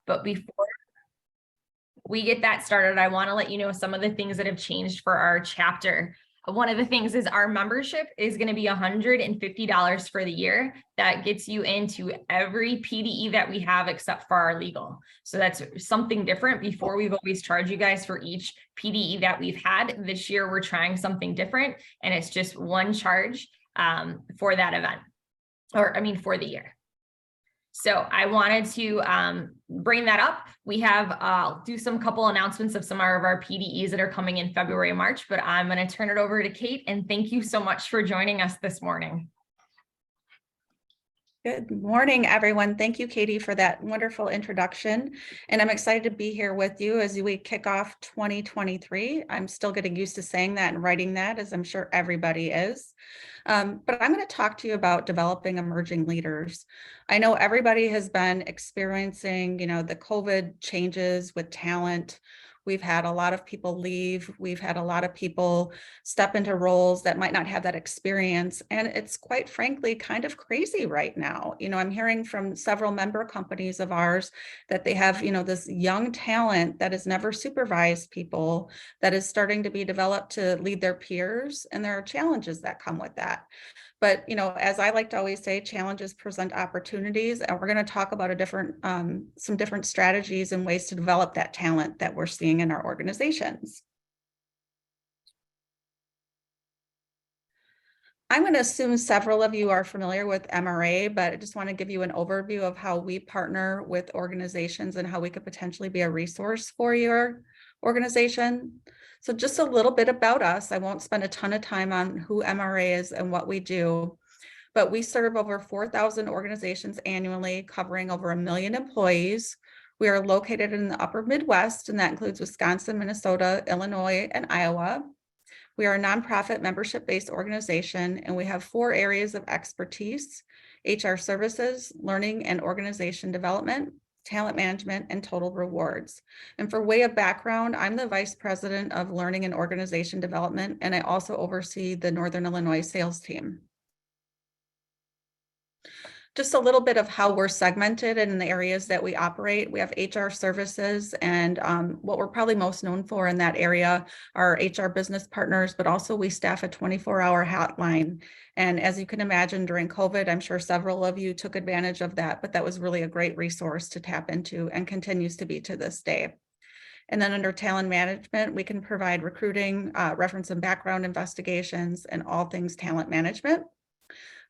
But before we get that started, I want to let you know some of the things that have changed for our chapter. One of the things is our membership is going to be $150 for the year. That gets you into every PDE that we have except for our legal. So that's something different. Before, we've always charged you guys for each PDE that we've had. This year, we're trying something different, and it's just one charge for that event, or I mean, for the year. So I wanted to bring that up. We have do some couple announcements of some of our PDEs that are coming in February and March, but I'm going to turn it over to Kate, and thank you so much for joining us this morning. Good morning, everyone. Thank you, Katie, for that wonderful introduction. And I'm excited to be here with you as we kick off 2023. I'm still getting used to saying that and writing that, as I'm sure everybody is. But I'm going to talk to you about developing emerging leaders. I know everybody has been experiencing, the COVID changes with talent. We've had a lot of people leave. We've had a lot of people step into roles that might not have that experience. And it's quite frankly kind of crazy right now. I'm hearing from several member companies of ours that they have, this young talent that has never supervised people that is starting to be developed to lead their peers. And there are challenges that come with that. But, as I like to always say, challenges present opportunities, and we're going to talk about some different strategies and ways to develop that talent that we're seeing in our organizations. I'm going to assume several of you are familiar with MRA, but I just want to give you an overview of how we partner with organizations and how we could potentially be a resource for your organization. So just a little bit about us. I won't spend a ton of time on who MRA is and what we do, but we serve over 4,000 organizations annually, covering over 1 million employees. We are located in the upper Midwest, and that includes Wisconsin, Minnesota, Illinois, and Iowa. We are a nonprofit membership-based organization, and we have 4 areas of expertise: HR services, learning and organization development, talent management, and total rewards. And for way of background, I'm the Vice President of Learning and Organization Development, and I also oversee the Northern Illinois sales team. Just a little bit of how we're segmented in the areas that we operate. We have HR services, and what we're probably most known for in that area are HR business partners, but also we staff a 24-hour hotline. And as you can imagine, during COVID, I'm sure several of you took advantage of that, but that was really a great resource to tap into and continues to be to this day. And then under talent management, we can provide recruiting, reference and background investigations, and all things talent management.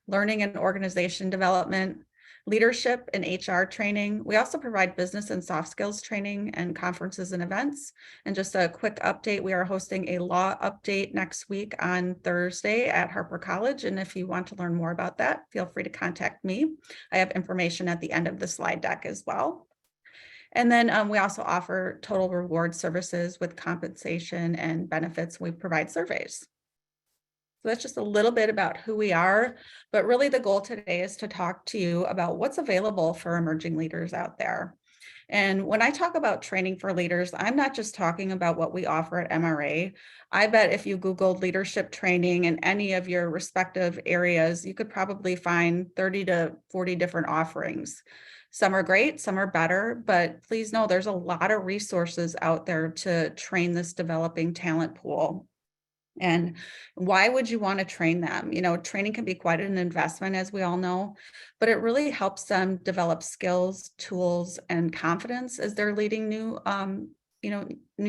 Learning and organization development, leadership and HR training. We also provide business and soft skills training and conferences and events. And just a quick update, we are hosting a law update next week on Thursday at Harper College. And if you want to learn more about that, feel free to contact me. I have information at the end of the slide deck as well. And then we also offer total reward services with compensation and benefits. We provide surveys. So that's just a little bit about who we are, but really the goal today is to talk to you about what's available for emerging leaders out there. And when I talk about training for leaders, I'm not just talking about what we offer at MRA. I bet if you Googled leadership training in any of your respective areas, you could probably find 30 to 40 different offerings. Some are great, some are better, but please know there's a lot of resources out there to train this developing talent pool. And why would you want to train them? Training can be quite an investment, as we all know, but it really helps them develop skills, tools, and confidence as they're leading new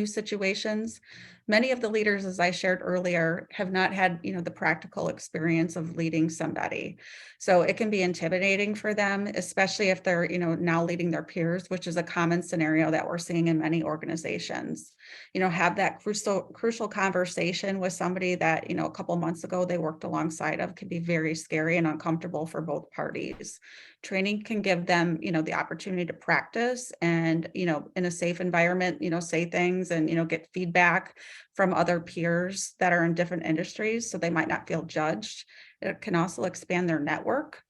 situations. Many of the leaders, as I shared earlier, have not had, the practical experience of leading somebody. So it can be intimidating for them, especially if they're, now leading their peers, which is a common scenario that we're seeing in many organizations. Have that crucial conversation with somebody that, a couple months ago they worked alongside of can be very scary and uncomfortable for both parties. Training can give them, the opportunity to practice and, in a safe environment, say things and, get feedback from other peers that are in different industries, so they might not feel judged. It can also expand their network.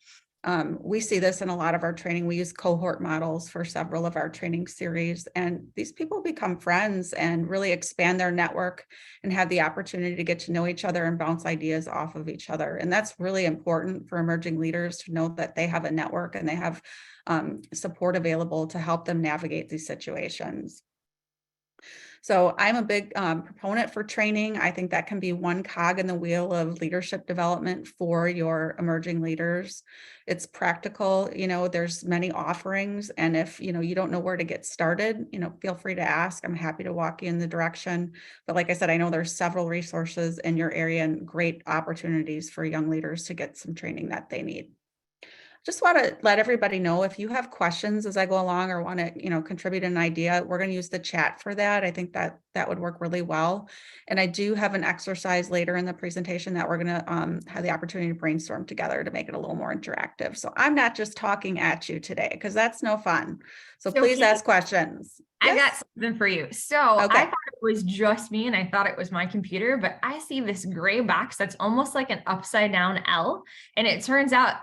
We see this in a lot of our training. We use cohort models for several of our training series, and these people become friends and really expand their network and have the opportunity to get to know each other and bounce ideas off of each other. And that's really important for emerging leaders to know that they have a network and they have support available to help them navigate these situations. So I'm a big proponent for training. I think that can be one cog in the wheel of leadership development for your emerging leaders. It's practical, there's many offerings. And if, you don't know where to get started, feel free to ask. I'm happy to walk you in the direction. But like I said, I know there's several resources in your area and great opportunities for young leaders to get some training that they need. Just want to let everybody know if you have questions as I go along or want to, contribute an idea, we're going to use the chat for that. I think that would work really well. And I do have an exercise later in the presentation that we're going to have the opportunity to brainstorm together to make it a little more interactive. So I'm not just talking at you today because that's no fun. So please Kate, ask questions. I got Yes? something for you. So Okay. I thought it was just me and I thought it was my computer, but I see this gray box that's almost like an upside down L. And it turns out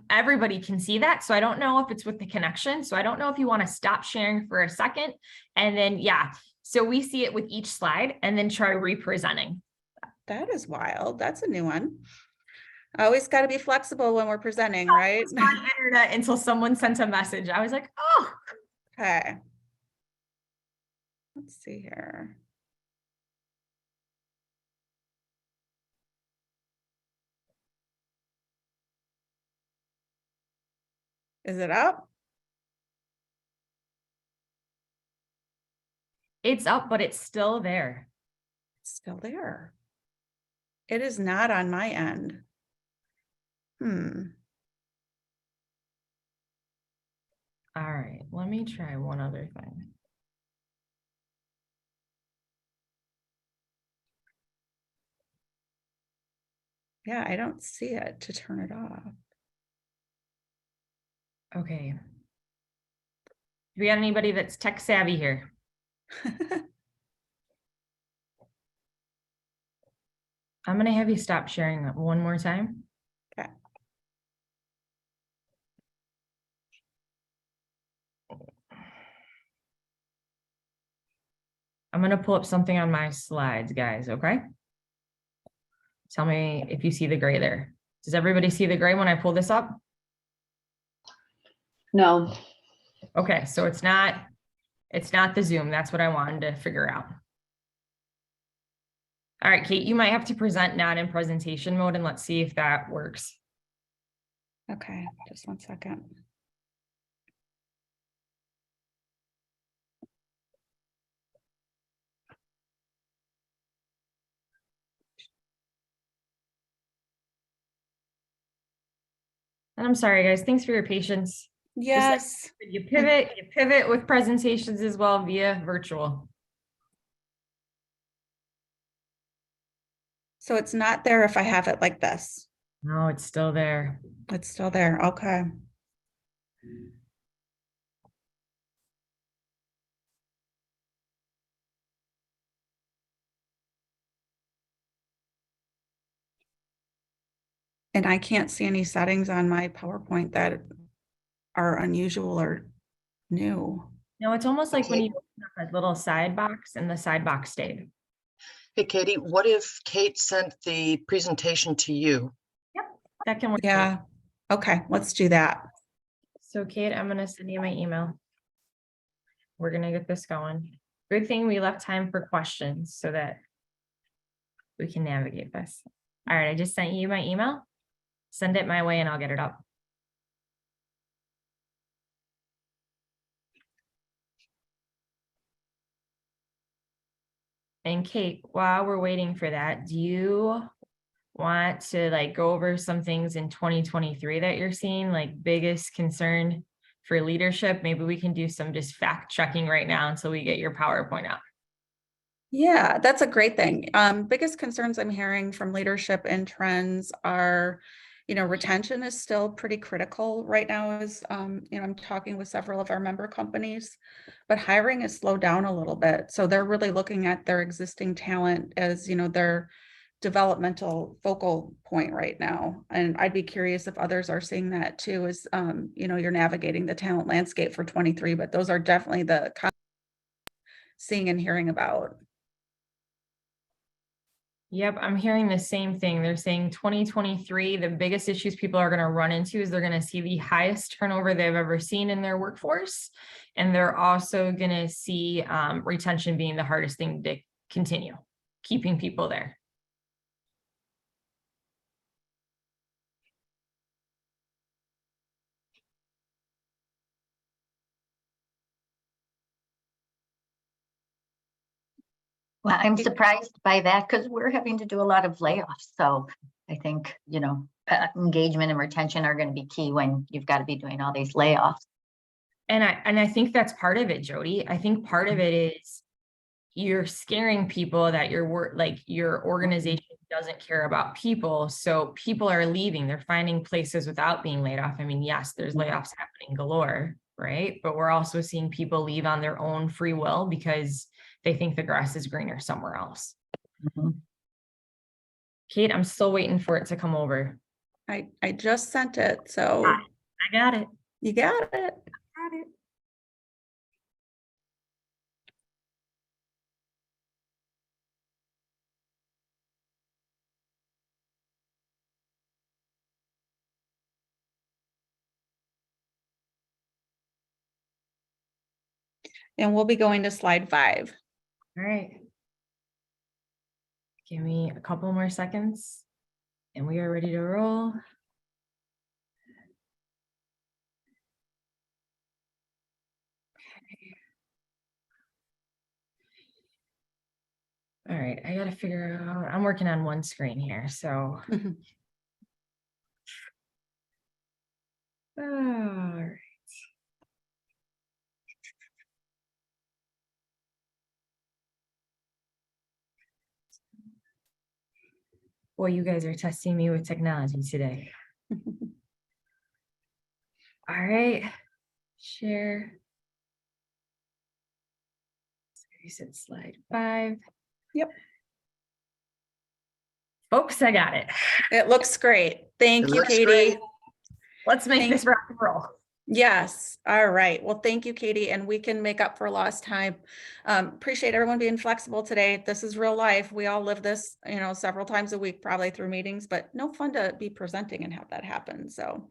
everybody can see that. So I don't know if it's with the connection. So I don't know if you want to stop sharing for a second. And then, yeah. So we see it with each slide and then try representing. That is wild. That's a new one. Always got to be flexible when we're presenting, right? It's on internet until someone sent a message. I was like, oh. Okay. Let's see here. Is it up? It's up, but it's still there. It's still there. It is not on my end. All right, let me try one other thing. Yeah, I don't see it to turn it off. Okay. Do we got anybody that's tech savvy here? I'm going to have you stop sharing that one more time. Okay. I'm going to pull up something on my slides, guys, okay? Tell me if you see the gray there. Does everybody see the gray when I pull this up? No. Okay, so it's not the Zoom. That's what I wanted to figure out. All right, Kate, you might have to present not in presentation mode and let's see if that works. Okay, just one second. And I'm sorry, guys. Thanks for your patience. Yes. You pivot with presentations as well via virtual. So it's not there if I have it like this. No, it's still there. It's still there. Okay. And I can't see any settings on my PowerPoint that are unusual or new. No, it's almost like when you open up a little side box and the side box stayed. Hey, Katie, what if Kate sent the presentation to you? Yep, that can work. Yeah. Okay, let's do that. So Kate, I'm going to send you my email. We're going to get this going. Good thing we left time for questions so that we can navigate this. All right, I just sent you my email. Send it my way and I'll get it up. And Kate, while we're waiting for that, do you want to go over some things in 2023 that you're seeing, like biggest concern for leadership? Maybe we can do some just fact checking right now until we get your PowerPoint out. Yeah, that's a great thing. Biggest concerns I'm hearing from leadership and trends are, retention is still pretty critical right now as, I'm talking with several of our member companies, but hiring has slowed down a little bit. So they're really looking at their existing talent as, their developmental focal point right now. And I'd be curious if others are seeing that too, as you're navigating the talent landscape for 23, but those are definitely the seeing and hearing about. Yep, I'm hearing the same thing. They're saying 2023, the biggest issues people are going to run into is they're going to see the highest turnover they've ever seen in their workforce. And they're also going to see retention being the hardest thing to continue, keeping people there. Well, I'm surprised by that because we're having to do a lot of layoffs. So I think, engagement and retention are going to be key when you've got to be doing all these layoffs. And I think that's part of it, Jody. I think part of it is you're scaring people that your organization doesn't care about people. So people are leaving. They're finding places without being laid off. I mean, yes, there's layoffs happening galore, right? But we're also seeing people leave on their own free will because they think the grass is greener somewhere else. Mm-hmm. Kate, I'm still waiting for it to come over. I just sent it, so I got it. you got it. Got it. And we'll be going to slide 5. All right. Give me a couple more seconds and we are ready to roll. All right, I gotta figure out, I'm working on one screen here, so. All right. Boy, you guys are testing me with technology today. All right, share. So you said slide 5. Yep. Folks, I got it. It looks great. Thank It you, looks Katie. great. Let's make this rock and roll. Yes. All right. Well, thank you, Katie. And we can make up for lost time. Appreciate everyone being flexible today. This is real life. We all live this, several times a week, probably through meetings, but no fun to be presenting and have that happen. So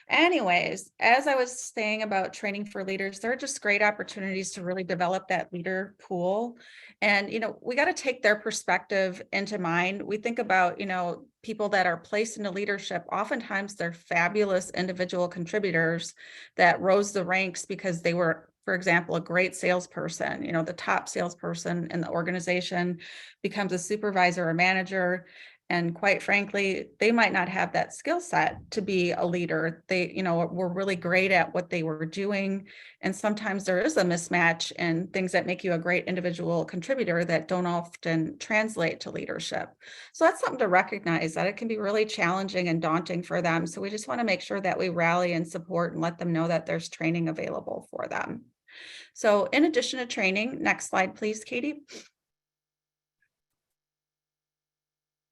anyways, as I was saying about training for leaders, there are just great opportunities to really develop that leader pool. And, we got to take their perspective into mind. We think about, people that are placed into leadership. Oftentimes they're fabulous individual contributors that rose the ranks because they were, for example, a great salesperson. The top salesperson in the organization becomes a supervisor or manager. And quite frankly, they might not have that skill set to be a leader. They, were really great at what they were doing. And sometimes there is a mismatch in things that make you a great individual contributor that don't often translate to leadership. So that's something to recognize, that it can be really challenging and daunting for them. So we just want to make sure that we rally and support and let them know that there's training available for them. So in addition to training, next slide, please, Katie.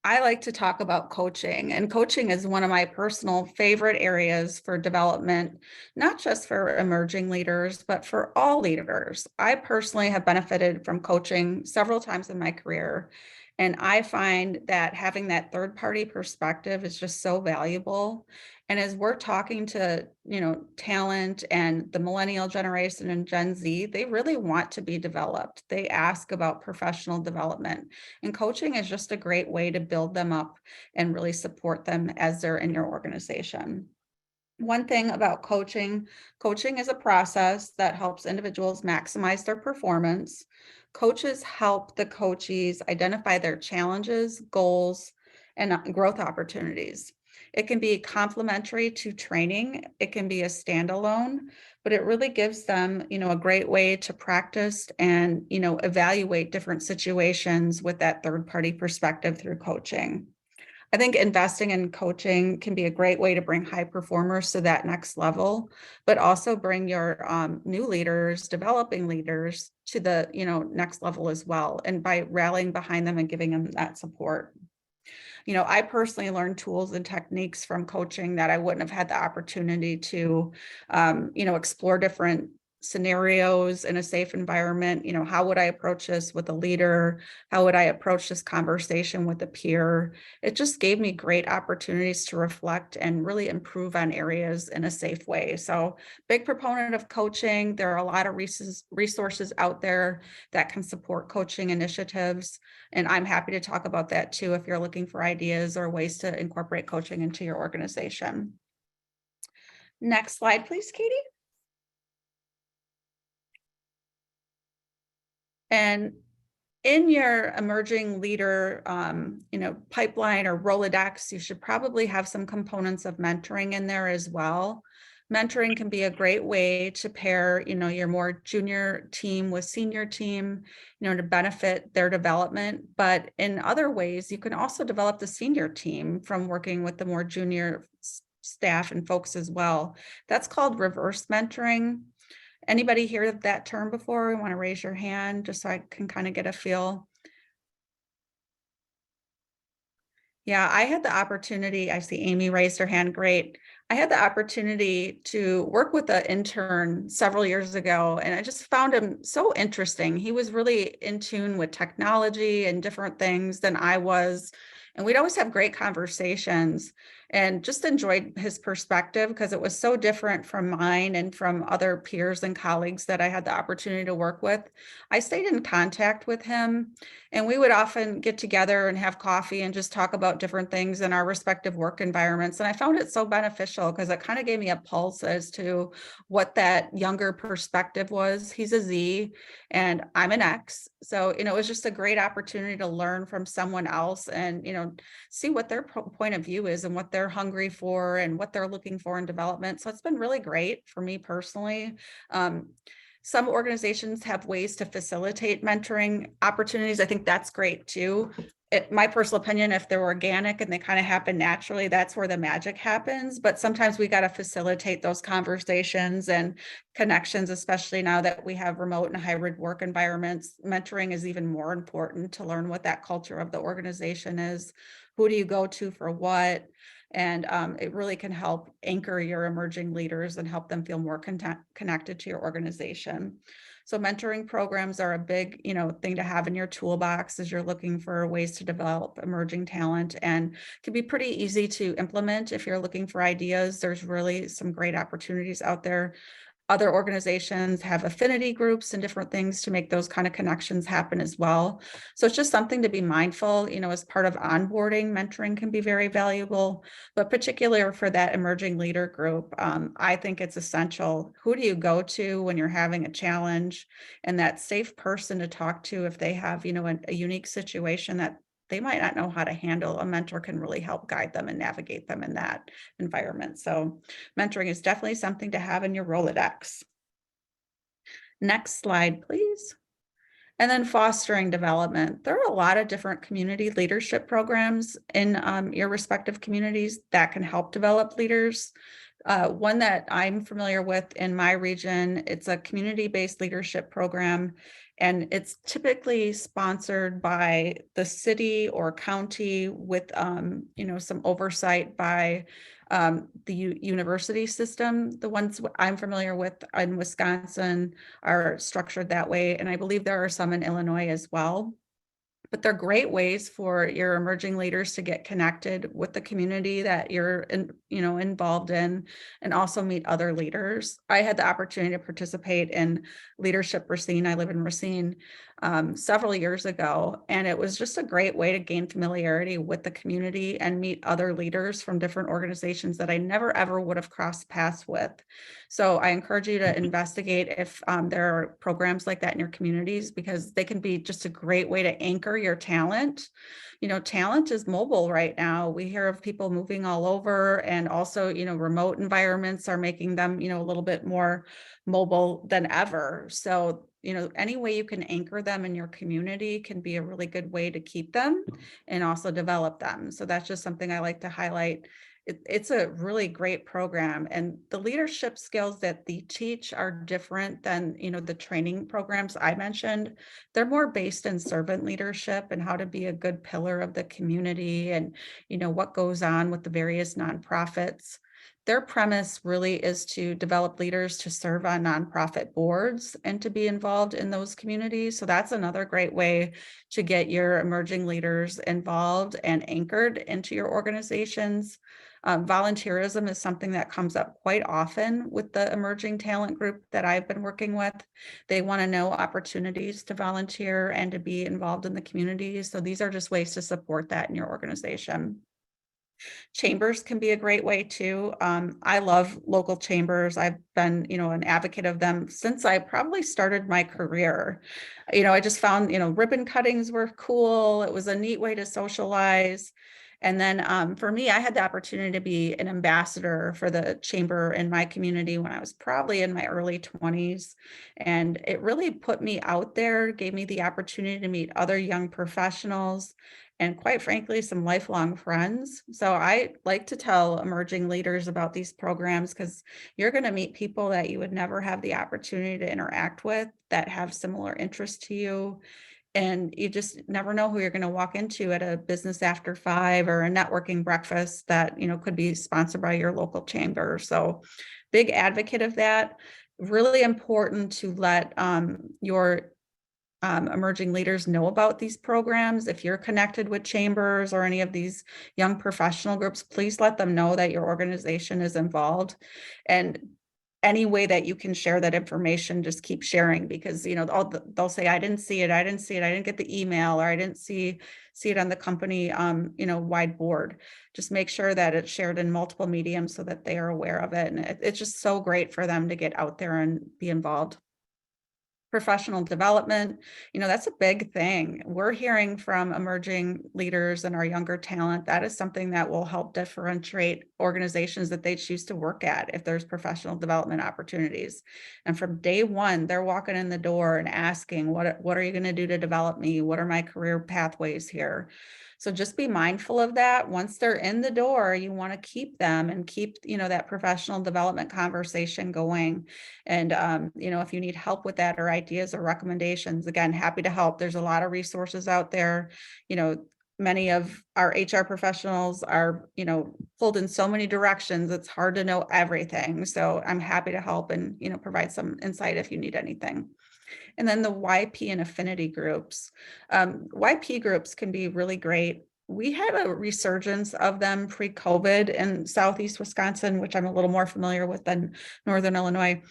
I like to talk about coaching, and coaching is one of my personal favorite areas for development, not just for emerging leaders, but for all leaders. I personally have benefited from coaching several times in my career, and I find that having that third-party perspective is just so valuable. And as we're talking to, talent and the millennial generation and Gen Z, they really want to be developed. They ask about professional development, and coaching is just a great way to build them up and really support them as they're in your organization. One thing about coaching is a process that helps individuals maximize their performance. Coaches help the coachees identify their challenges, goals, and growth opportunities. It can be complementary to training. It can be a standalone, but it really gives them, a great way to practice and, evaluate different situations with that third-party perspective through coaching. I think investing in coaching can be a great way to bring high performers to that next level, but also bring your new leaders, developing leaders to the, next level as well. And by rallying behind them and giving them that support. I personally learned tools and techniques from coaching that I wouldn't have had the opportunity to, explore different scenarios in a safe environment. How would I approach this with a leader? How would I approach this conversation with a peer? It just gave me great opportunities to reflect and really improve on areas in a safe way. So big proponent of coaching. There are a lot of resources out there that can support coaching initiatives. And I'm happy to talk about that too, if you're looking for ideas or ways to incorporate coaching into your organization. Next slide, please, Katie. And in your emerging leader, pipeline or Rolodex, you should probably have some components of mentoring in there as well. Mentoring can be a great way to pair, your more junior team with senior team, to benefit their development. But in other ways, you can also develop the senior team from working with the more junior staff and folks as well. That's called reverse mentoring. Anybody hear of that term before? You want to raise your hand just so I can kind of get a feel. Yeah, I had the opportunity, I see Amy raised her hand, great. I had the opportunity to work with an intern several years ago, and I just found him so interesting. He was really in tune with technology and different things than I was. And we'd always have great conversations and just enjoyed his perspective because it was so different from mine and from other peers and colleagues that I had the opportunity to work with. I stayed in contact with him, and we would often get together and have coffee and just talk about different things in our respective work environments. And I found it so beneficial because it kind of gave me a pulse as to what that younger perspective was. He's a Z and I'm an X. So, it was just a great opportunity to learn from someone else and, see what their point of view is and what they're hungry for and what they're looking for in development. So it's been really great for me personally. Some organizations have ways to facilitate mentoring opportunities. I think that's great too. My personal opinion, if they're organic and they kind of happen naturally, that's where the magic happens. But sometimes we got to facilitate those conversations and connections, especially now that we have remote and hybrid work environments. Mentoring is even more important to learn what that culture of the organization is. Who do you go to for what? And it really can help anchor your emerging leaders and help them feel more connected to your organization. So mentoring programs are a big, thing to have in your toolbox as you're looking for ways to develop emerging talent, and can be pretty easy to implement if you're looking for ideas. There's really some great opportunities out there. Other organizations have affinity groups and different things to make those kind of connections happen as well. So it's just something to be mindful, as part of onboarding. Mentoring can be very valuable, but particularly for that emerging leader group, I think it's essential. Who do you go to when you're having a challenge, and that safe person to talk to if they have, a unique situation that they might not know how to handle? A mentor can really help guide them and navigate them in that environment. So mentoring is definitely something to have in your Rolodex. Next slide, please. And then fostering development. There are a lot of different community leadership programs in your respective communities that can help develop leaders. One that I'm familiar with in my region, it's a community-based leadership program, and it's typically sponsored by the city or county with, some oversight by the university system. The ones I'm familiar with in Wisconsin are structured that way, and I believe there are some in Illinois as well. But they're great ways for your emerging leaders to get connected with the community that you're involved in, and also meet other leaders. I had the opportunity to participate in Leadership Racine. I live in Racine several years ago, and it was just a great way to gain familiarity with the community and meet other leaders from different organizations that I never ever would have crossed paths with. So I encourage you to investigate if there are programs like that in your communities, because they can be just a great way to anchor your talent. Talent is mobile right now. We hear of people moving all over, and also, remote environments are making them, a little bit more mobile than ever. So, any way you can anchor them in your community can be a really good way to keep them and also develop them. So that's just something I like to highlight. It's a really great program, and the leadership skills that they teach are different than, the training programs I mentioned. They're more based in servant leadership and how to be a good pillar of the community, and, what goes on with the various nonprofits. Their premise really is to develop leaders to serve on nonprofit boards and to be involved in those communities. So that's another great way to get your emerging leaders involved and anchored into your organizations. Volunteerism is something that comes up quite often with the emerging talent group that I've been working with. They want to know opportunities to volunteer and to be involved in the community. So these are just ways to support that in your organization. Chambers can be a great way too. I love local chambers. I've been, an advocate of them since I probably started my career. I just found, ribbon cuttings were cool. It was a neat way to socialize. And then for me, I had the opportunity to be an ambassador for the chamber in my community when I was probably in my early 20s. And it really put me out there, gave me the opportunity to meet other young professionals and, quite frankly, some lifelong friends. So I like to tell emerging leaders about these programs because you're going to meet people that you would never have the opportunity to interact with that have similar interests to you. And you just never know who you're going to walk into at a business after 5 or a networking breakfast that, could be sponsored by your local chamber. So big advocate of that. Really important to let your emerging leaders know about these programs. If you're connected with chambers or any of these young professional groups, please let them know that your organization is involved. And any way that you can share that information, just keep sharing, because they'll say, I didn't see it, I didn't get the email, or I didn't see it on the company wide board. Just make sure that it's shared in multiple mediums so that they are aware of it. And it's just so great for them to get out there and be involved. Professional development, that's a big thing. We're hearing from emerging leaders and our younger talent that is something that will help differentiate organizations that they choose to work at if there's professional development opportunities. And from day one, they're walking in the door and asking, what are you going to do to develop me? What are my career pathways here? So just be mindful of that. Once they're in the door, you want to keep them and keep, that professional development conversation going. And, if you need help with that or ideas or recommendations, again, happy to help. There's a lot of resources out there. Many of our HR professionals are, pulled in so many directions. It's hard to know everything. So I'm happy to help and, provide some insight if you need anything. And then the YP and affinity groups. YP groups can be really great. We had a resurgence of them pre-COVID in Southeast Wisconsin, which I'm a little more familiar with than Northern Illinois,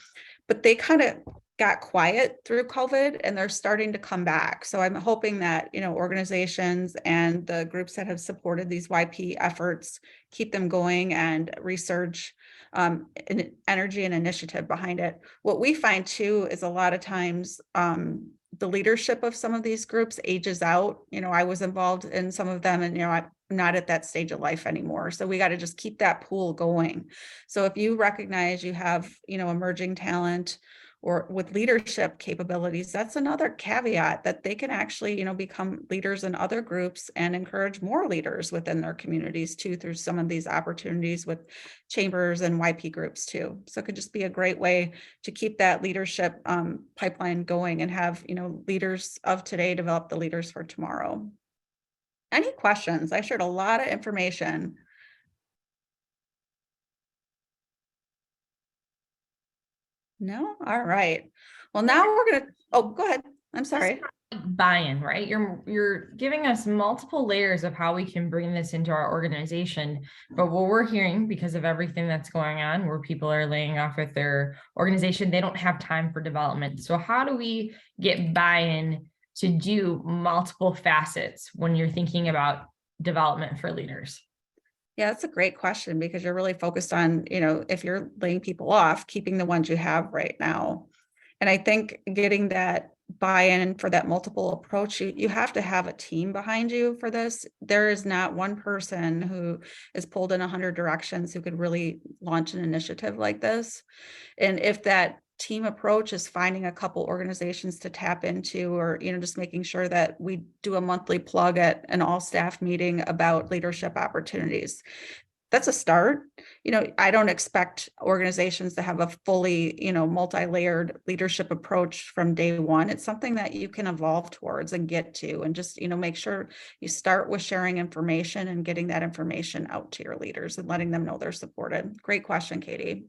but they kind of got quiet through COVID and they're starting to come back. So I'm hoping that, organizations and the groups that have supported these YP efforts keep them going and research energy and initiative behind it. What we find too is a lot of times the leadership of some of these groups ages out. I was involved in some of them and, I'm not at that stage of life anymore. So we got to just keep that pool going. So if you recognize you have, emerging talent or with leadership capabilities, that's another caveat that they can actually, become leaders in other groups and encourage more leaders within their communities too, through some of these opportunities with chambers and YP groups too. So it could just be a great way to keep that leadership pipeline going and have, leaders of today develop the leaders for tomorrow. Any questions? I shared a lot of information. No? All right. Well, now we're going to, go ahead. I'm sorry. Buy-in, right? You're giving us multiple layers of how we can bring this into our organization. But what we're hearing, because of everything that's going on, where people are laying off with their organization, they don't have time for development. So how do we get buy-in to do multiple facets when you're thinking about development for leaders? Yeah, that's a great question because you're really focused on, if you're laying people off, keeping the ones you have right now. And I think getting that buy-in for that multiple approach, you have to have a team behind you for this. There is not one person who is pulled in 100 directions who could really launch an initiative like this. And if that team approach is finding a couple organizations to tap into, or just making sure that we do a monthly plug at an all staff meeting about leadership opportunities. that's a start. I don't expect organizations to have a fully, multi-layered leadership approach from day one. It's something that you can evolve towards and get to, and just, make sure you start with sharing information and getting that information out to your leaders and letting them know they're supported. Great question, Katie.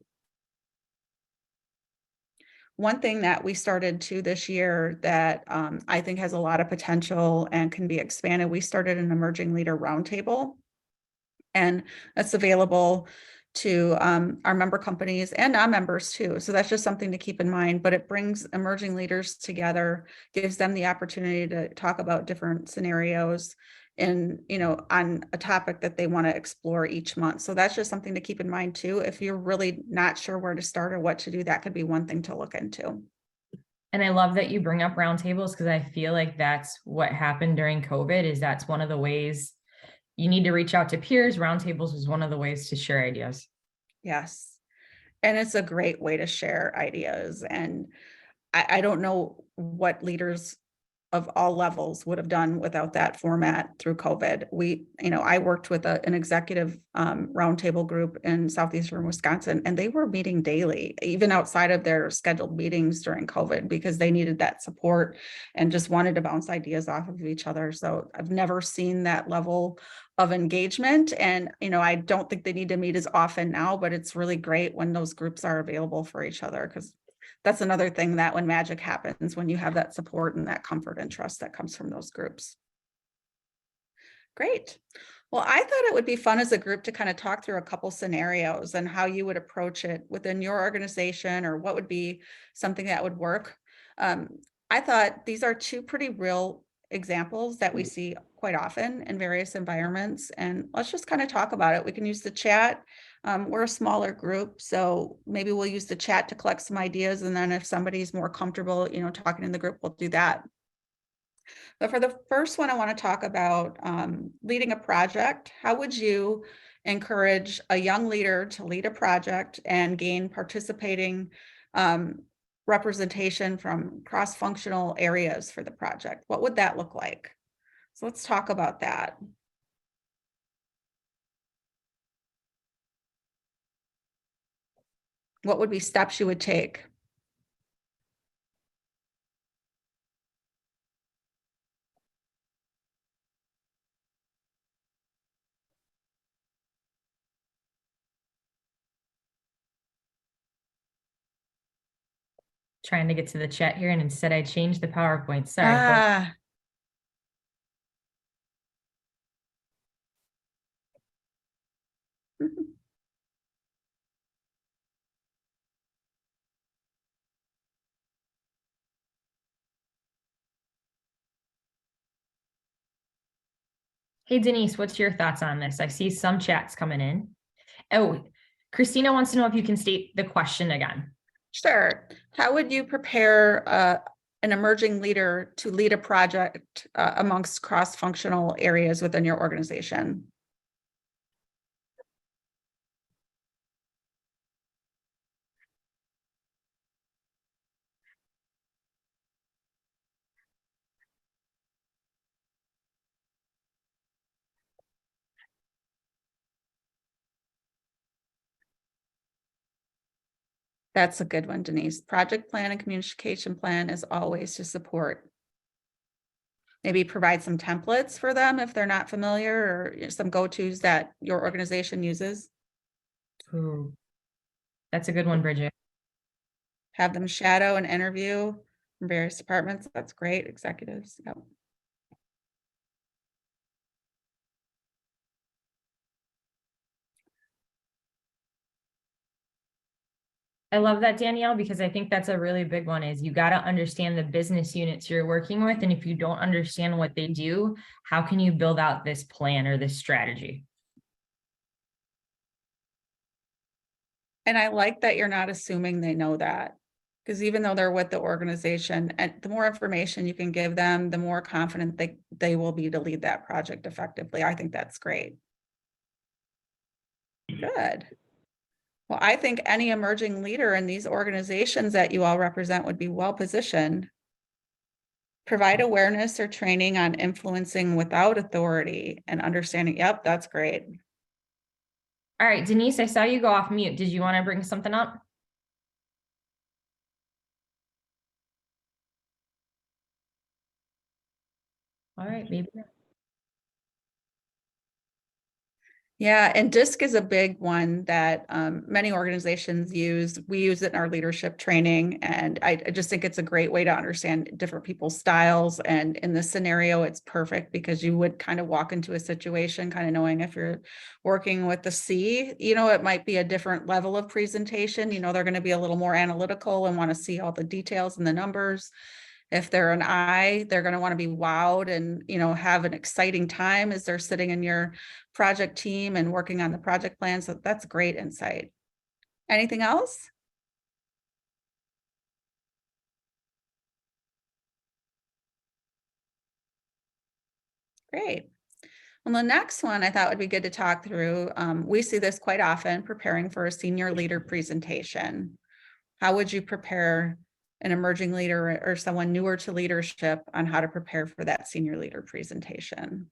One thing that we started to this year that I think has a lot of potential and can be expanded, we started an emerging leader roundtable. And that's available to our member companies and non-members too. So that's just something to keep in mind, but it brings emerging leaders together, gives them the opportunity to talk about different scenarios and, on a topic that they want to explore each month. So that's just something to keep in mind too. If you're really not sure where to start or what to do, that could be one thing to look into. And I love that you bring up roundtables, because I feel like that's what happened during COVID. Is that's one of the ways you need to reach out to peers. Roundtables is one of the ways to share ideas. Yes. And it's a great way to share ideas. And I don't know what leaders of all levels would have done without that format through COVID. I worked with an executive roundtable group in southeastern Wisconsin, and they were meeting daily, even outside of their scheduled meetings during COVID, because they needed that support and just wanted to bounce ideas off of each other. So I've never seen that level of engagement. And, I don't think they need to meet as often now, but it's really great when those groups are available for each other, because that's another thing that when magic happens, when you have that support and that comfort and trust that comes from those groups. Great. Well, I thought it would be fun as a group to kind of talk through a couple scenarios and how you would approach it within your organization, or what would be something that would work. I thought these are two pretty real examples that we see quite often in various environments, and let's just kind of talk about it. We can use the chat. We're a smaller group, so maybe we'll use the chat to collect some ideas, and then if somebody's more comfortable, talking in the group, we'll do that. But for the first one, I want to talk about leading a project. How would you encourage a young leader to lead a project and gain participating representation from cross-functional areas for the project? What would that look like? So let's talk about that. What would be steps you would take? Trying to get to the chat here, and instead I changed the PowerPoint. Sorry. Ah. Hey, Denise, what's your thoughts on this? I see some chats coming in. Oh, Christina wants to know if you can state the question again. Sure. How would you prepare an emerging leader to lead a project amongst cross-functional areas within your organization? That's a good one, Denise. Project plan and communication plan is always to support. Maybe provide some templates for them if they're not familiar, or some go-tos that your organization uses. Ooh, that's a good one, Bridget. Have them shadow and interview from various departments. That's great. Executives. Yep. I love that, Danielle, because I think that's a really big one. Is you got to understand the business units you're working with. And if you don't understand what they do, how can you build out this plan or this strategy? And I like that you're not assuming they know that, because even though they're with the organization, and the more information you can give them, the more confident they will be to lead that project effectively. I think that's great. Good. Well, I think any emerging leader in these organizations that you all represent would be well positioned. Provide awareness or training on influencing without authority and understanding. Yep, that's great. All right, Denise, I saw you go off mute. Did you want to bring something up? All right, maybe. Yeah, and DISC is a big one that many organizations use. We use it in our leadership training, and I just think it's a great way to understand different people's styles. And in this scenario, it's perfect because you would kind of walk into a situation kind of knowing if you're working with the C, it might be a different level of presentation. They're going to be a little more analytical and want to see all the details and the numbers. If they're an I, they're going to want to be wowed and, have an exciting time as they're sitting in your project team and working on the project plan. So that's great insight. Anything else? Great. Well, the next one I thought would be good to talk through. We see this quite often preparing for a senior leader presentation. How would you prepare an emerging leader or someone newer to leadership on how to prepare for that senior leader presentation?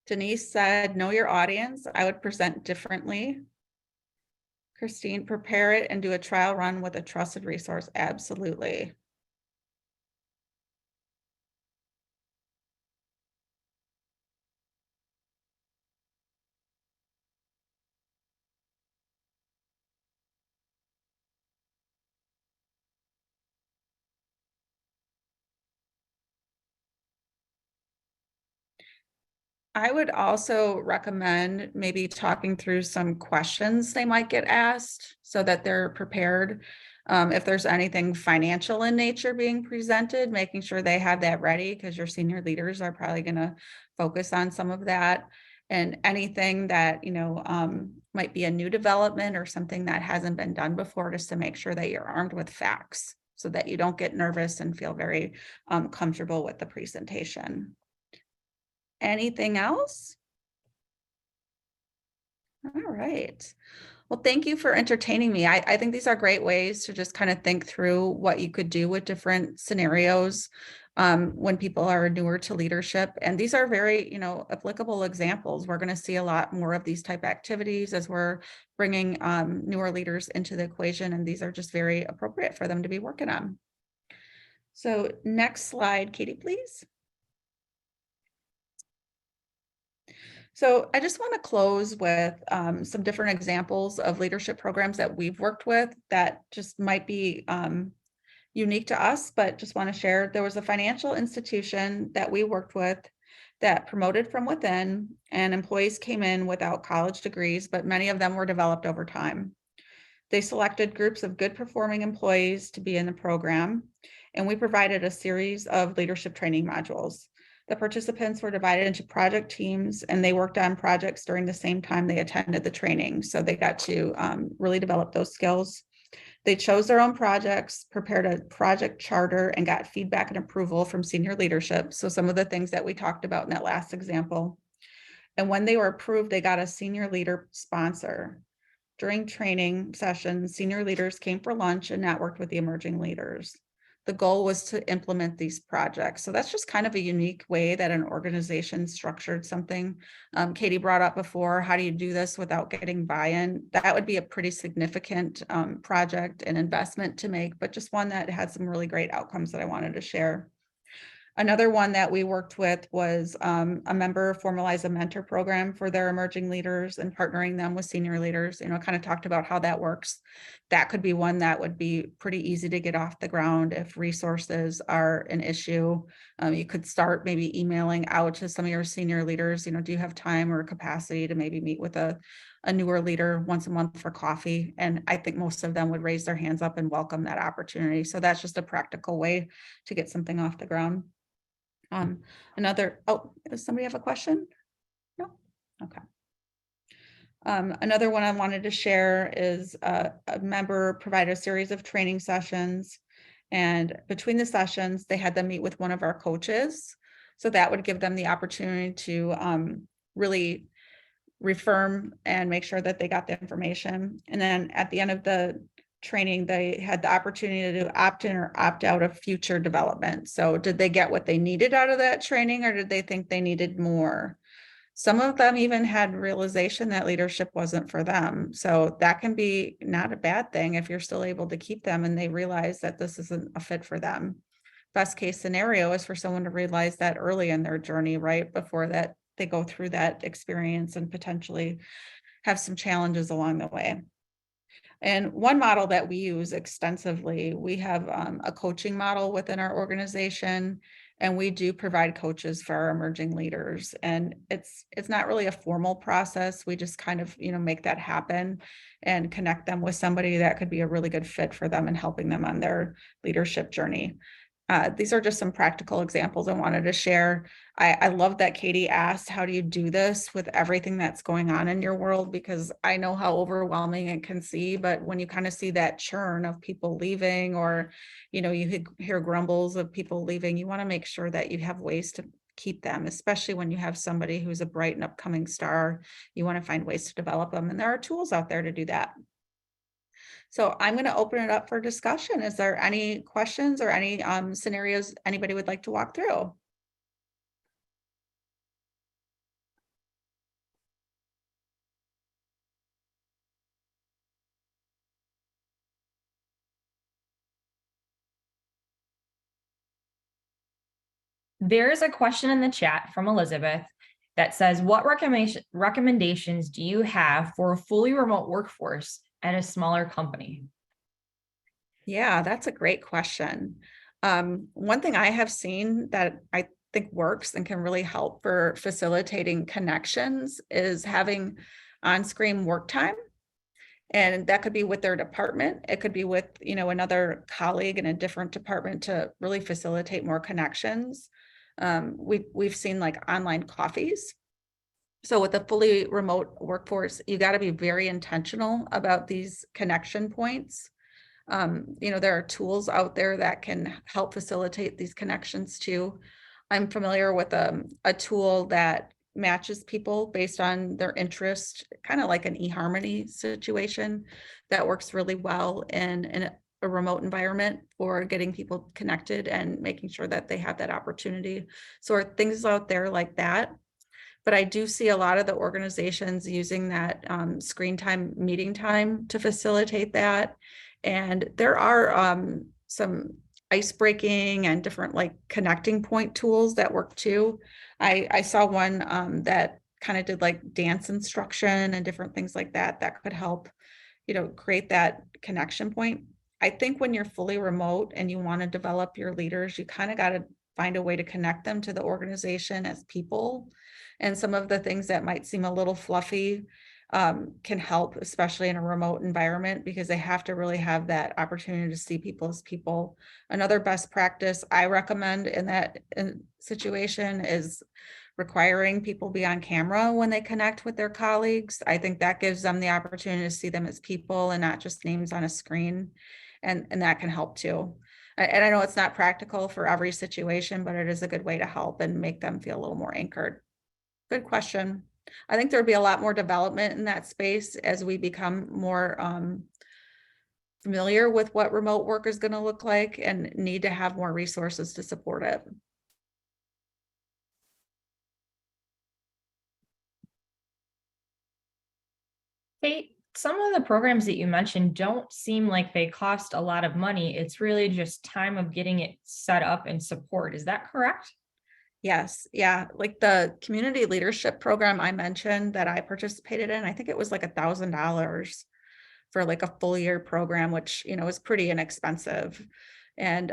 Denise said, know your audience. I would present differently. Christine, prepare it and do a trial run with a trusted resource. Absolutely. I would also recommend maybe talking through some questions they might get asked so that they're prepared. If there's anything financial in nature being presented, making sure they have that ready because your senior leaders are probably going to focus on some of that. And anything that, might be a new development or something that hasn't been done before, just to make sure that you're armed with facts so that you don't get nervous and feel very comfortable with the presentation. Anything else? All right. Well, thank you for entertaining me. I think these are great ways to just kind of think through what you could do with different scenarios when people are newer to leadership. And these are very, applicable examples. We're going to see a lot more of these type activities as we're bringing newer leaders into the equation. And these are just very appropriate for them to be working on. So next slide, Katie, please. So I just want to close with some different examples of leadership programs that we've worked with that just might be unique to us, but just want to share. There was a financial institution that we worked with that promoted from within, and employees came in without college degrees, but many of them were developed over time. They selected groups of good performing employees to be in the program, and we provided a series of leadership training modules. The participants were divided into project teams, and they worked on projects during the same time they attended the training. So they got to really develop those skills. They chose their own projects, prepared a project charter, and got feedback and approval from senior leadership. So some of the things that we talked about in that last example. And when they were approved, they got a senior leader sponsor. During training sessions, senior leaders came for lunch and networked with the emerging leaders. The goal was to implement these projects. So that's just kind of a unique way that an organization structured something. Katie brought up before, how do you do this without getting buy-in? That would be a pretty significant project and investment to make, but just one that had some really great outcomes that I wanted to share. Another one that we worked with was a member formalized a mentor program for their emerging leaders and partnering them with senior leaders, kind of talked about how that works. That could be one that would be pretty easy to get off the ground if resources are an issue. You could start maybe emailing out to some of your senior leaders, do you have time or capacity to maybe meet with a newer leader once a month for coffee? And I think most of them would raise their hands up and welcome that opportunity. So that's just a practical way to get something off the ground. Does somebody have a question? No? Okay. Another one I wanted to share is a member provided a series of training sessions. And between the sessions, they had them meet with one of our coaches. So that would give them the opportunity to really reaffirm and make sure that they got the information. And then at the end of the training, they had the opportunity to opt in or opt out of future development. So did they get what they needed out of that training, or did they think they needed more? Some of them even had realization that leadership wasn't for them. So that can be not a bad thing if you're still able to keep them and they realize that this isn't a fit for them. Best case scenario is for someone to realize that early in their journey, right before that they go through that experience and potentially have some challenges along the way. And one model that we use extensively, we have a coaching model within our organization, and we do provide coaches for our emerging leaders. And it's not really a formal process. We just kind of, make that happen and connect them with somebody that could be a really good fit for them and helping them on their leadership journey. These are just some practical examples I wanted to share. I love that Katie asked, how do you do this with everything that's going on in your world? Because I know how overwhelming it can see, but when you kind of see that churn of people leaving, or, you hear grumbles of people leaving, you want to make sure that you have ways to keep them, especially when you have somebody who's a bright and upcoming star. You want to find ways to develop them, and there are tools out there to do that. So I'm going to open it up for discussion. Is there any questions or any scenarios anybody would like to walk through? There is a question in the chat from Elizabeth that says, what recommendations do you have for a fully remote workforce at a smaller company? Yeah, that's a great question. One thing I have seen that I think works and can really help for facilitating connections is having on-screen work time. And that could be with their department. It could be with, another colleague in a different department to really facilitate more connections. We've seen like online coffees. So with a fully remote workforce, you got to be very intentional about these connection points. There are tools out there that can help facilitate these connections too. I'm familiar with a tool that matches people based on their interest, kind of like an eHarmony situation that works really well in a remote environment for getting people connected and making sure that they have that opportunity. So are things out there like that. But I do see a lot of the organizations using that screen time, meeting time to facilitate that. And there are some ice breaking and different like connecting point tools that work too. I saw one that kind of did like dance instruction and different things like that that could help, create that connection point. I think when you're fully remote and you want to develop your leaders, you kind of got to find a way to connect them to the organization as people. And some of the things that might seem a little fluffy can help, especially in a remote environment, because they have to really have that opportunity to see people as people. Another best practice I recommend in that situation is requiring people be on camera when they connect with their colleagues. I think that gives them the opportunity to see them as people and not just names on a screen. And that can help too. And I know it's not practical for every situation, but it is a good way to help and make them feel a little more anchored. Good question. I think there'll be a lot more development in that space as we become more familiar with what remote work is going to look like and need to have more resources to support it. Kate, some of the programs that you mentioned don't seem like they cost a lot of money. It's really just time of getting it set up and support. Is that correct? Yes. Yeah. Like the community leadership program I mentioned that I participated in, I think it was like $1,000 for like a full year program, which, is pretty inexpensive. And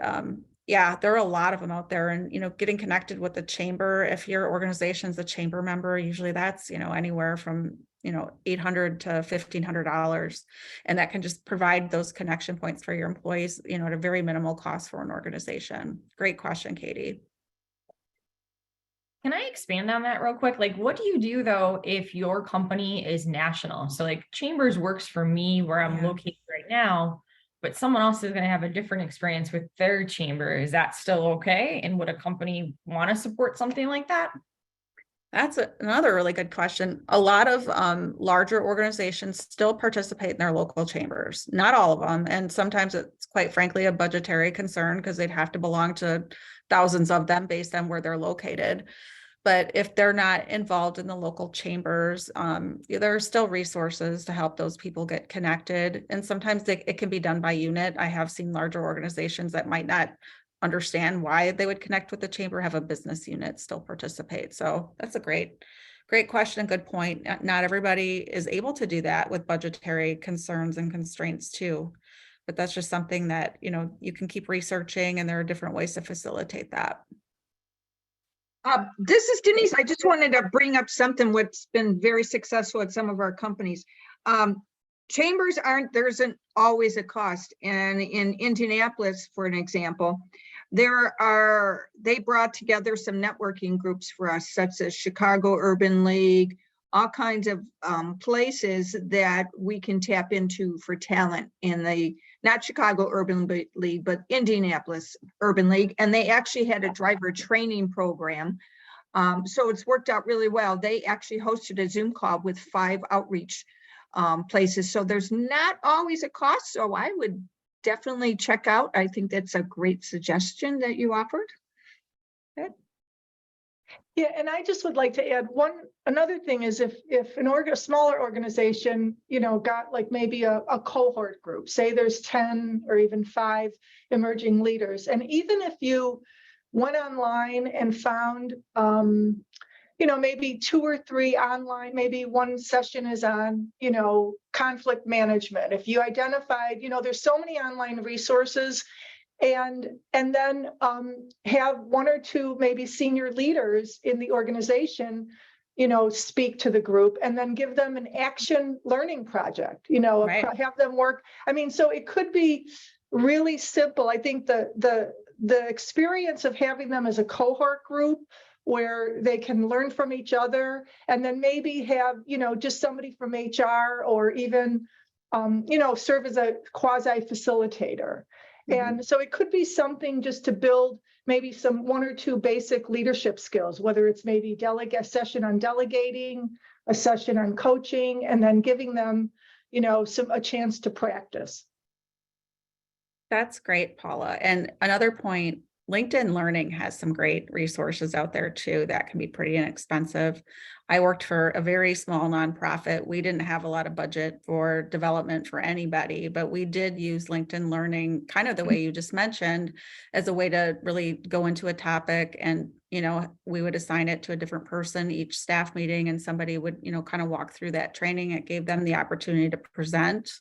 yeah, there are a lot of them out there, and, getting connected with the chamber, if your organization's a chamber member, usually that's, anywhere from, $800 to $1,500. And that can just provide those connection points for your employees, at a very minimal cost for an organization. Great question, Katie. Can I expand on that real quick? Like, what do you do though if your company is national? So like Chambers works for me where I'm Yeah. located right now, but someone else is going to have a different experience with their chamber. Is that still okay? And would a company want to support something like that? That's another really good question. A lot of larger organizations still participate in their local chambers, not all of them. And sometimes it's quite frankly a budgetary concern because they'd have to belong to thousands of them based on where they're located. But if they're not involved in the local chambers, there are still resources to help those people get connected. And sometimes it can be done by unit. I have seen larger organizations that might not understand why they would connect with the chamber, have a business unit still participate. So that's a great question. Good point. Not everybody is able to do that with budgetary concerns and constraints too. But that's just something that, you can keep researching, and there are different ways to facilitate that. This is Denise. I just wanted to bring up something what's been very successful at some of our companies. Chambers there isn't always a cost. And in Indianapolis, for an example, they brought together some networking groups for us, such as Chicago Urban League, all kinds of places that we can tap into for talent in the, not Chicago Urban League, but Indianapolis Urban League. And they actually had a driver training program. So it's worked out really well. They actually hosted a Zoom call with 5 outreach places. So there's not always a cost. So I would definitely check out. I think that's a great suggestion that you offered. Good. Yeah, and I just would like to add another thing is if a smaller organization, got like maybe a cohort group, say there's 10 or even 5 emerging leaders. And even if you went online and found, maybe 2 or 3 online, maybe one session is on, conflict management. If you identified, there's so many online resources, and then have 1 or 2 maybe senior leaders in the organization, speak to the group, and then give them an action learning project, Right. have them work. I mean, so it could be really simple. I think the experience of having them as a cohort group where they can learn from each other, and then maybe have, just somebody from HR or even, serve as a quasi facilitator. And so it could be something just to build maybe some 1 or 2 basic leadership skills, whether it's maybe a session on delegating, a session on coaching, and then giving them, a chance to practice. That's great, Paula. And another point, LinkedIn Learning has some great resources out there too that can be pretty inexpensive. I worked for a very small nonprofit. We didn't have a lot of budget for development for anybody, but we did use LinkedIn Learning kind of the way you just mentioned as a way to really go into a topic, and we would assign it to a different person each staff meeting, and somebody would kind of walk through that training. It gave them the opportunity to present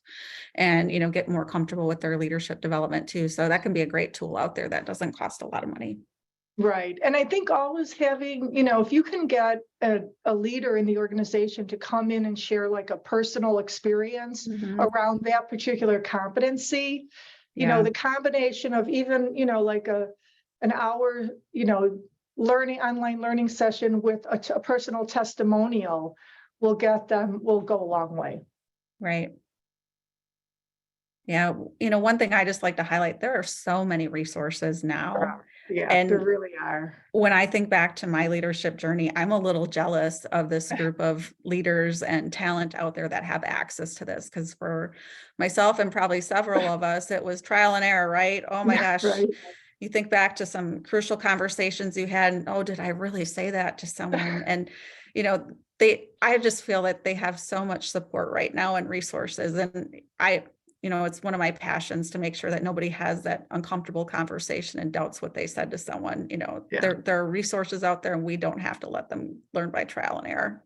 and get more comfortable with their leadership development too. So that can be a great tool out there that doesn't cost a lot of money. Right. And I think always having, if you can get a leader in the organization to come in and share like a personal experience around that particular competency, the combination of even, like an hour, online learning session with a personal testimonial will go a long way. Right. Yeah. One thing I just like to highlight, there are so many resources now. Yeah, And there really are. When I think back to my leadership journey, I'm a little jealous of this group of leaders and talent out there that have access to this. Because for myself and probably several of us, it was trial and error, right? Oh my gosh. Right. You think back to some crucial conversations you had, and oh, did I really say that to someone? And, I just feel that they have so much support right now and resources. And it's one of my passions to make sure that nobody has that uncomfortable conversation and doubts what they said to someone. There are resources out there, and we don't have to let them learn by trial and error.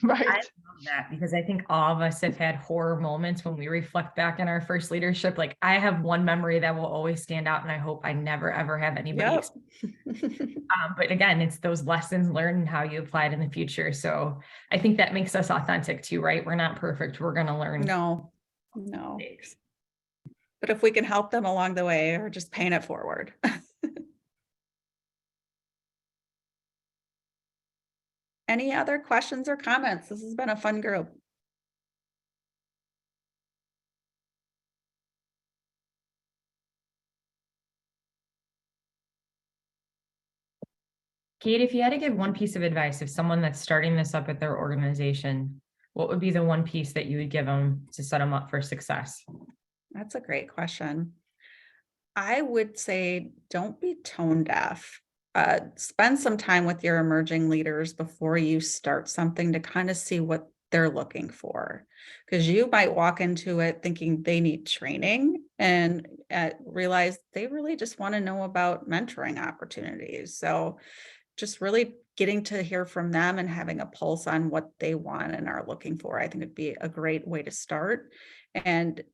Right. I love that because I think all of us have had horror moments when we reflect back on our first leadership. Like I have one memory that will always stand out, and I hope I never, ever have anybody. But again, it's those lessons learned and how you apply it in the future. So I think that makes us authentic too, right? We're not perfect. We're going to learn. No. But if we can help them along the way, or just paying it forward. Any other questions or comments? This has been a fun group. Kate, if you had to give one piece of advice, if someone that's starting this up at their organization, what would be the one piece that you would give them to set them up for success? That's a great question. I would say, don't be tone deaf. Spend some time with your emerging leaders before you start something to kind of see what they're looking for. Because you might walk into it thinking they need training and realize they really just want to know about mentoring opportunities. So just really getting to hear from them and having a pulse on what they want and are looking for, I think would be a great way to start. And,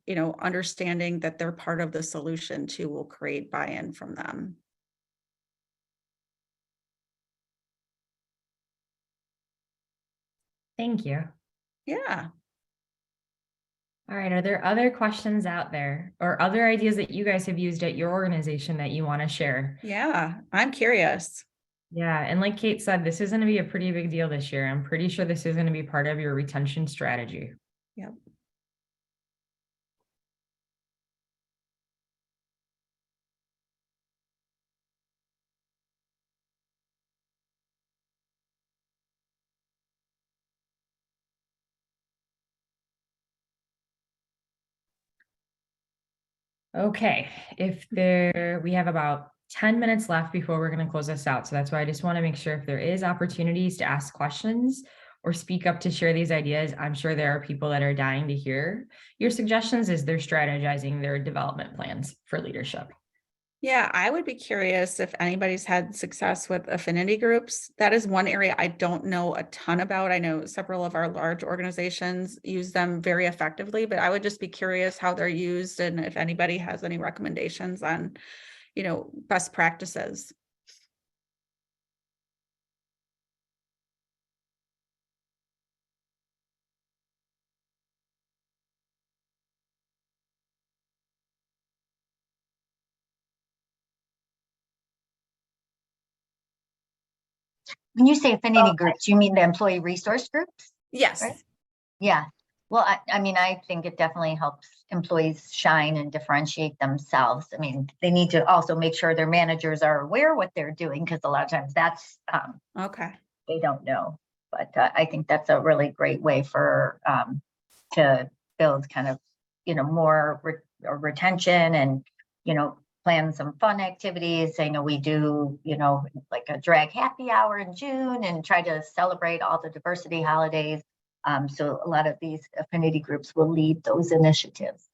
understanding that they're part of the solution too will create buy-in from them. Thank you. Yeah. All right. Are there other questions out there or other ideas that you guys have used at your organization that you want to share? Yeah. I'm curious. Yeah. And like Kate said, this is going to be a pretty big deal this year. I'm pretty sure this is going to be part of your retention strategy. Yep. Okay, we have about 10 minutes left before we're going to close this out. So that's why I just want to make sure if there is opportunities to ask questions or speak up to share these ideas, I'm sure there are people that are dying to hear your suggestions as they're strategizing their development plans for leadership. Yeah, I would be curious if anybody's had success with affinity groups. That is one area I don't know a ton about. I know several of our large organizations use them very effectively, but I would just be curious how they're used and if anybody has any recommendations on, best practices. When you say affinity groups, you mean the employee resource groups? Yes. Right. Yeah. Well, I mean, I think it definitely helps employees shine and differentiate themselves. I mean, they need to also make sure their managers are aware what they're doing, because a lot of times that's Okay. they don't know. But I think that's a really great way for to build kind of more retention and plan some fun activities. I know we do like a drag happy hour in June and try to celebrate all the diversity holidays. So a lot of these affinity groups will lead those initiatives.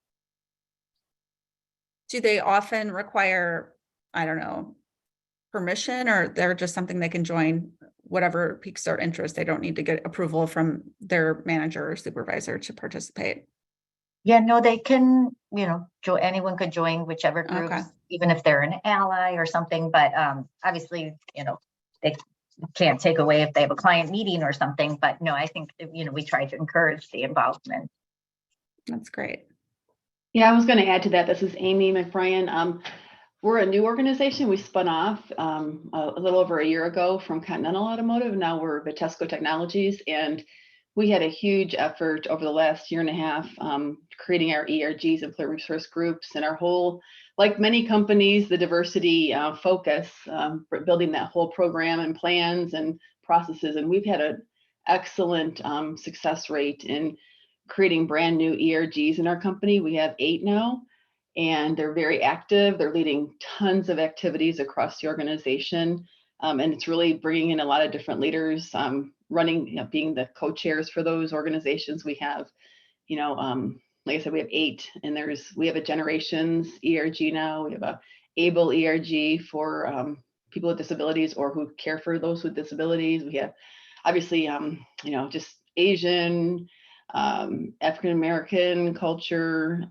Do they often require, I don't know, permission, or they're just something they can join whatever piques their interest? They don't need to get approval from their manager or supervisor to participate. Yeah, no, they can, anyone could join whichever groups, Okay. even if they're an ally or something, but obviously, they can't take away if they have a client meeting or something, but no, I think, we try to encourage the involvement. That's great. Yeah, I was going to add to that. This is Amy McBrien. We're a new organization. We spun off a little over a year ago from Continental Automotive. Now we're Vitesco Technologies, and we had a huge effort over the last year and a half creating our ERGs, employee resource groups, and our whole, like many companies, the diversity focus, for building that whole program and plans and processes. And we've had an excellent success rate in creating brand new ERGs in our company. We have 8 now, and they're very active. They're leading tons of activities across the organization. And it's really bringing in a lot of different leaders, running, being the co-chairs for those organizations. We have, like I said, we have 8, and we have a generations ERG now. We have a ABLE ERG for people with disabilities or who care for those with disabilities. We have obviously, just Asian, African-American culture,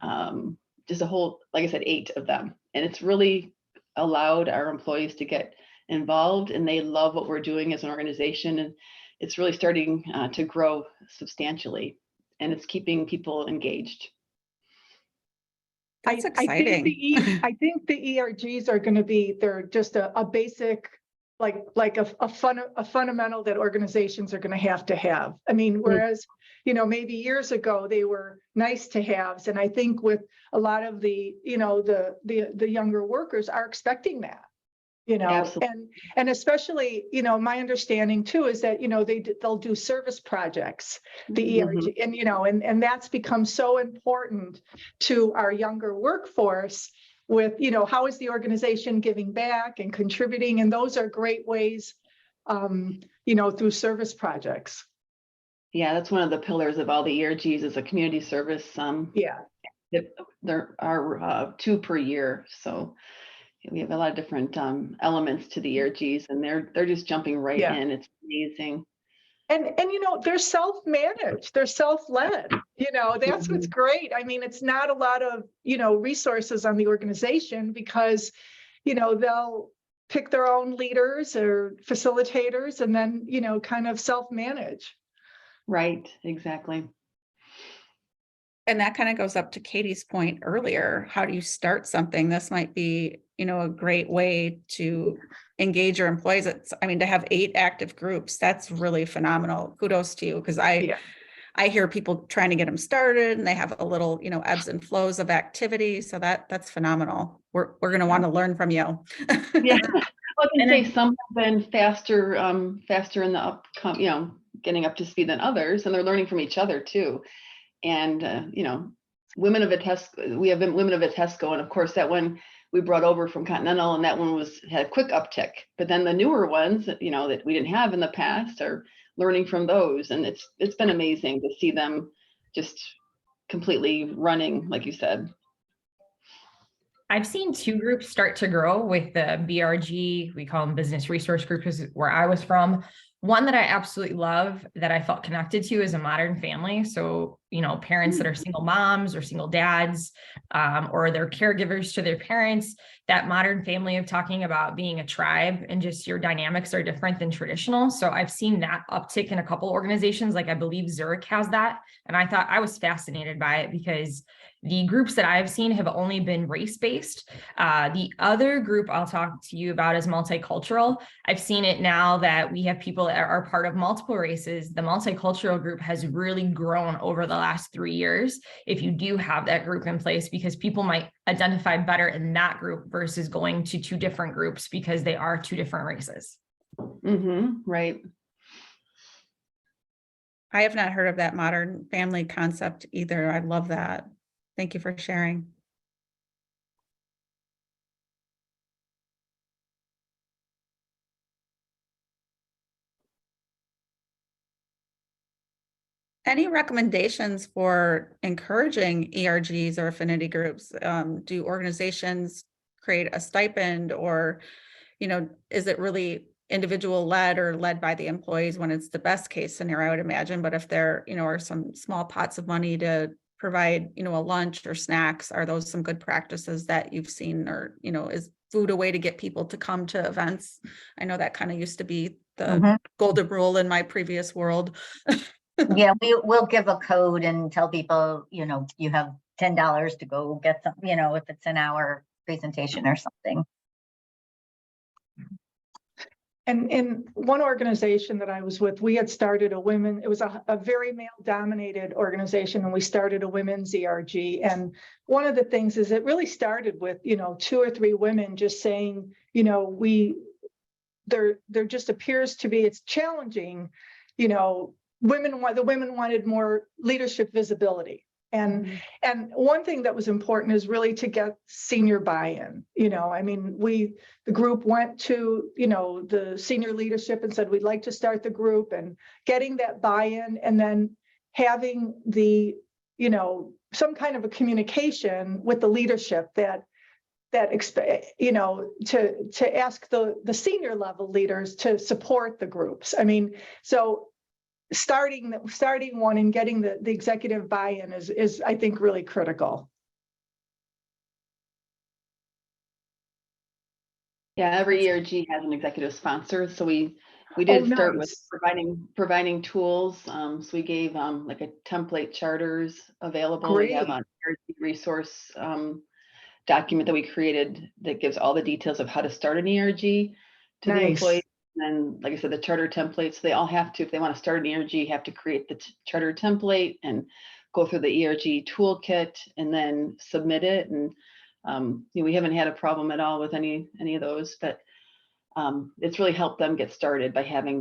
just a whole, like I said, 8 of them. And it's really allowed our employees to get involved, and they love what we're doing as an organization. And it's really starting to grow substantially, and it's keeping people engaged. That's exciting. I think the ERGs are going to be, they're just a basic like a fundamental that organizations are going to have. I mean, whereas, you know, maybe years ago they were nice to haves. And I think with a lot of the, you know, the younger workers are expecting that, you know, Absolutely. and especially, you know, my understanding too is that, you know, they'll do service projects, the ERG, and, you know, and that's become so important to our younger workforce with, you know, how is the organization giving back and contributing? And those are great ways, you know, through service projects. Yeah, that's one of the pillars of all the ERGs is a community service. Yeah. There are 2 per year. So we have a lot of different elements to the ERGs, and they're just jumping right Yeah. in. It's amazing. And you know, they're self-managed, they're self-led, you know, that's what's great. I mean, it's not a lot of, you know, resources on the organization because, you know, they'll pick their own leaders or facilitators and then, you know, kind of self-manage. Right, exactly. And that kind of goes up to Katie's point earlier. How do you start something? This might be, you know, a great way to engage your employees. I mean, to have 8 active groups, that's really phenomenal. Kudos to you, because I hear people trying to get them started and they have a little, you know, ebbs and flows of activity. So that's phenomenal. We're going to want to learn from you. Yeah, I can say some have been faster in the you know, getting up to speed than others, and they're learning from each other too. And you know, Women of Vitesco, we have Women of Vitesco, and of course that one we brought over from Continental, and that one had a quick uptick. But then the newer ones, you know, that we didn't have in the past are learning from those, and it's been amazing to see them just completely running, like you said. I've seen 2 groups start to grow with the BRG. We call them business resource groups, where I was from. One that I absolutely love that I felt connected to is a modern family. So, you know, parents that are single moms or single dads, or they're caregivers to their parents, that modern family of talking about being a tribe and just your dynamics are different than traditional. So I've seen that uptick in a couple organizations, like I believe Zurich has that. And I thought I was fascinated by it because the groups that I've seen have only been race-based. The other group I'll talk to you about is multicultural. I've seen it now that we have people that are part of multiple races. The multicultural group has really grown over the last 3 years. If you do have that group in place, because people might identify better in that group versus going to 2 different groups because they are 2 different races. Right. I have not heard of that modern family concept either. I love that. Thank you for sharing. Any recommendations for encouraging ERGs or affinity groups? Do organizations create a stipend, or, you know, is it really individual led or led by the employees when it's the best case scenario, I would imagine? But if there, you know, are some small pots of money to provide, you know, a lunch or snacks, are those some good practices that you've seen? Or, you know, is food a way to get people to come to events? I know that kind of used to be the golden rule in my previous world. Yeah, we'll give a code and tell people, you know, you have $10 to go get some, you know, if it's an hour presentation or something. And in one organization that I was with, we had started it was a very male dominated organization, and we started a women's ERG. And one of the things is it really started with, you know, 2 or 3 women just saying, you know, there just appears to be, it's challenging, you know, the women wanted more leadership visibility. And one thing that was important is really to get senior buy-in. You know, I mean, the group went to, you know, the senior leadership and said, we'd like to start the group, and getting that buy-in, and then having the, you know, some kind of a communication with the leadership that you know, to ask the senior level leaders to support the groups. I mean, so starting one and getting the executive buy-in is I think really critical. Yeah, every ERG has an executive sponsor, so we did start with providing tools. So we gave like a template charters available. We have an ERG resource document that we created that gives all the details of how to start an ERG to the employees. And like I said, the charter templates, they all have to, if they want to start an ERG, have to create the charter template and go through the ERG toolkit and then submit it. And we haven't had a problem at all with any of those, but it's really helped them get started by having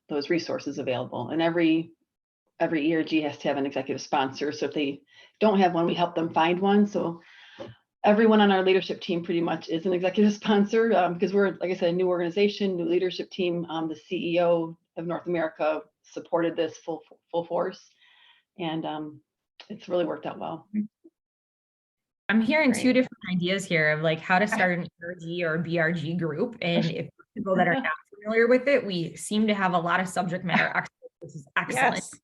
those resources available. And every ERG has to have an executive sponsor. So if they don't have one, we help them find one. So everyone on our leadership team pretty much is an executive sponsor because we're, like I said, a new organization, new leadership team. The CEO of North America supported this full force, and it's really worked out well. I'm hearing two Great. different ideas here of like how to start an ERG or BRG group. And if people that are not familiar with it, we seem to have a lot of subject matter experts, which is excellent. Yes.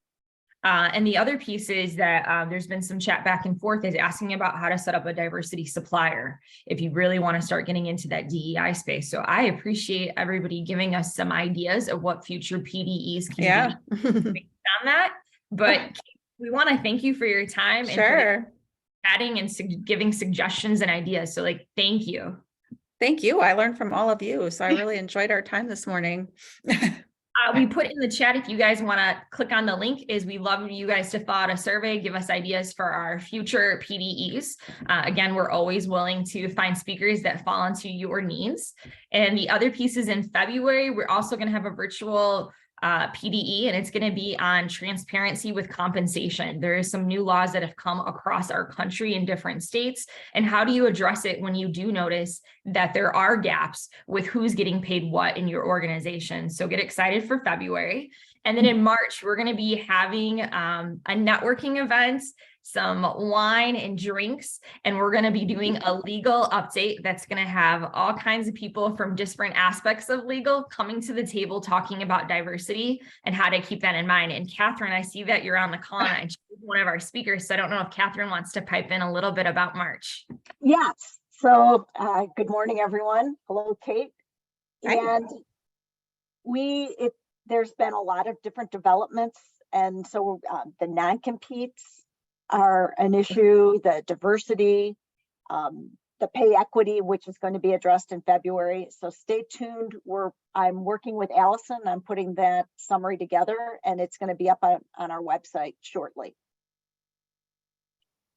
And the other piece is that there's been some chat back and forth is asking about how to set up a diversity supplier if you really want to start getting into that DEI space. So I appreciate everybody giving us some ideas of what future PDEs can Yeah. be based on that. But we want to thank you for your time and for Sure. chatting and giving suggestions and ideas. So like, thank you. Thank you. I learned from all of you. So I really enjoyed our time this morning. We put in the chat, if you guys want to click on the link, is we love you guys to fill out a survey, give us ideas for our future PDEs. Again, we're always willing to find speakers that fall into your needs. And the other piece is in February, we're also going to have a virtual PDE, and it's going to be on transparency with compensation. There is some new laws that have come across our country in different states. And how do you address it when you do notice that there are gaps with who's getting paid what in your organization? So get excited for February. And then in March, we're going to be having a networking event, some wine and drinks, and we're going to be doing a legal update that's going to have all kinds of people from different aspects of legal coming to the table talking about diversity and how to keep that in mind. And Catherine, I see that you're on the call and she's one of our speakers, so I don't know if Catherine wants to pipe in a little bit about March. Yes. So good morning, everyone. Hello, Kate. Hi. And there's been a lot of different developments. And so the non-competes are an issue, the diversity, the pay equity, which is going to be addressed in February. So stay tuned. I'm working with Allison. I'm putting that summary together, and it's going to be up on our website shortly.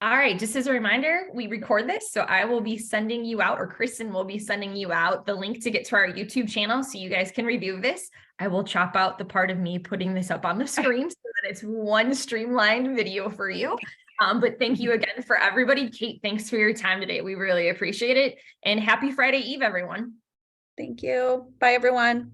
All right, just as a reminder, we record this, so I will be sending you out, or Kristen will be sending you out the link to get to our YouTube channel so you guys can review this. I will chop out the part of me putting this up on the screen so that it's one streamlined video for you. But thank you again for everybody. Kate, thanks for your time today. We really appreciate it. And happy Friday Eve, everyone. Thank you. Bye, everyone.